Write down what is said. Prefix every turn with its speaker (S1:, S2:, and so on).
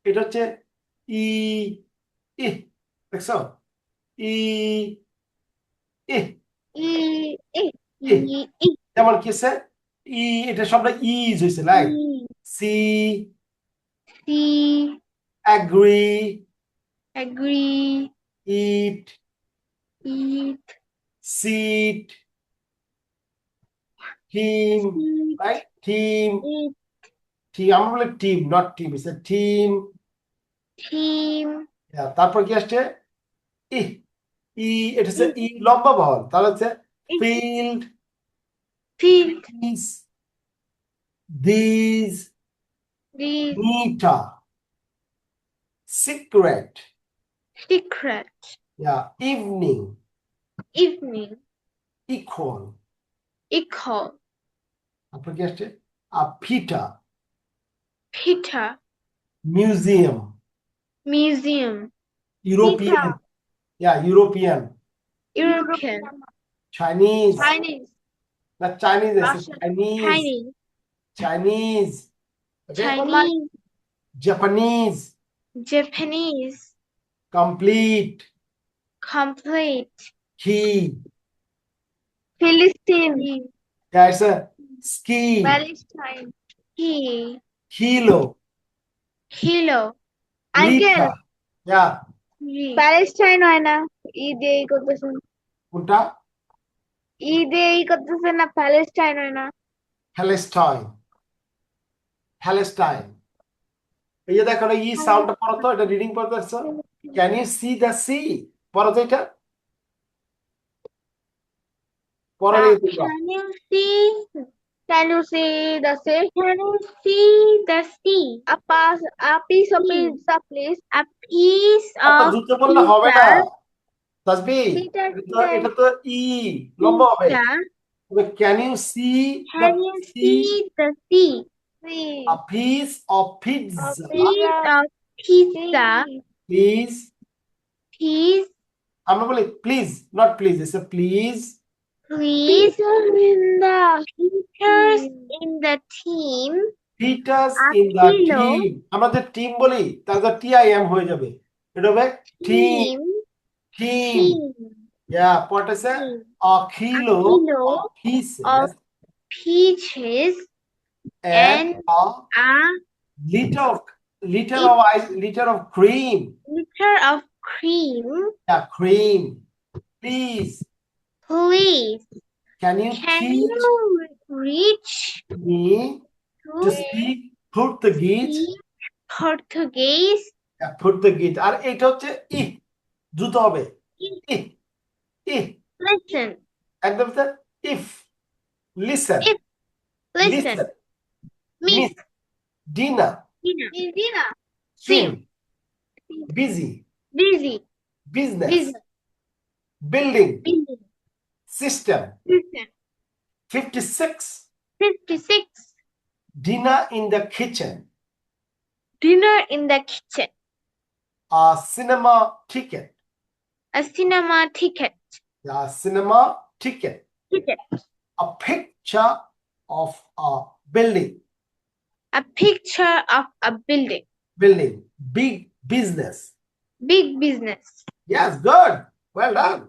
S1: এটা হচ্ছে ই ই দেখছো ই ই
S2: ই ই
S1: ই
S2: ই ই
S1: যেমন কি হচ্ছে ই এটা সবটা ইজ হয়েছে like
S2: E
S1: C
S2: C
S1: agree
S2: agree
S1: eat
S2: eat
S1: sit team
S2: eat
S1: right team
S2: eat
S1: team আমরা বলি team not team it's a team
S2: team
S1: তারপর কি আসছে ই ই এটা হচ্ছে
S2: eat
S1: ই লম্বা বহল তাহলে হচ্ছে
S2: eat
S1: field
S2: field
S1: this
S2: the
S1: মিটা secret
S2: secret
S1: evening
S2: evening
S1: equal
S2: equal
S1: তারপর কি আসছে ফিটা
S2: Peter
S1: museum
S2: museum
S1: European European
S2: European
S1: Chinese
S2: Chinese
S1: না চাইনিজ আছে
S2: Russian
S1: চাইনিজ
S2: Chinese
S1: চাইনিজ ওকে
S2: Chinese
S1: Japanese
S2: Japanese
S1: complete
S2: complete
S1: কি
S2: Philistine
S1: it's a ski
S2: Palestine he
S1: kilo
S2: Kilo
S1: liter
S2: Uncle Palestine হয় না ঈদে এই করতেছেন
S1: কোনটা
S2: ঈদে এই করতেছেন না প্যালেস্টাইন হয় না
S1: প্যালেস্টাইন প্যালেস্টাইন এই যে দেখো ই সাউন্ডটা পড়ো তো এটা রিডিং পড়তে আসছো can you see the sea পড়ো তো এটা পড়ো রে তোমরা
S2: Can you see can you see the sea can you see the sea a piece of pizza please a piece
S1: এত
S2: of
S1: দ্রুত বললে হবে না
S2: pizza
S1: তাসবি
S2: Peter
S1: এটা তো ই লম্বা হবে
S2: pizza
S1: তবে can you see the
S2: can you
S1: see
S2: see the sea
S1: a piece of
S2: a
S1: pizza
S2: piece of pizza
S1: please
S2: please
S1: আমরা বলি please not please it's please
S2: Please Peters in the team
S1: fit us
S2: a
S1: in the
S2: kilo
S1: team আমরা যে team বলি তাহলে টিআইএম হয়ে যাবে এটা হবে team
S2: team
S1: team
S2: team
S1: what is it
S2: team
S1: a
S2: a
S1: kilo
S2: kilo
S1: of
S2: of
S1: pieces
S2: peaches
S1: and
S2: and
S1: a
S2: a
S1: liter of liter
S2: it
S1: of ice liter of cream
S2: liter of cream.
S1: cream please
S2: Please,
S1: can you
S2: can
S1: teach
S2: you reach
S1: me to
S2: to
S1: speak Portuguese
S2: speak Portuguese?
S1: Portuguese আর এটা হচ্ছে ই দ্রুত হবে ই ই
S2: Listen,
S1: একদম if listen
S2: if listen,
S1: listen
S2: Miss
S1: miss dinner
S2: Dina,
S1: swim
S2: swim,
S1: busy
S2: busy,
S1: business
S2: busy,
S1: building
S2: busy,
S1: system
S2: listen.
S1: 56
S2: 56.
S1: dinner in the kitchen
S2: Dinner in the kitchen.
S1: a cinema ticket
S2: A cinema ticket.
S1: a cinema ticket
S2: Ticket.
S1: a picture of a building
S2: A picture of a building.
S1: building big business
S2: Big business.
S1: yes good well done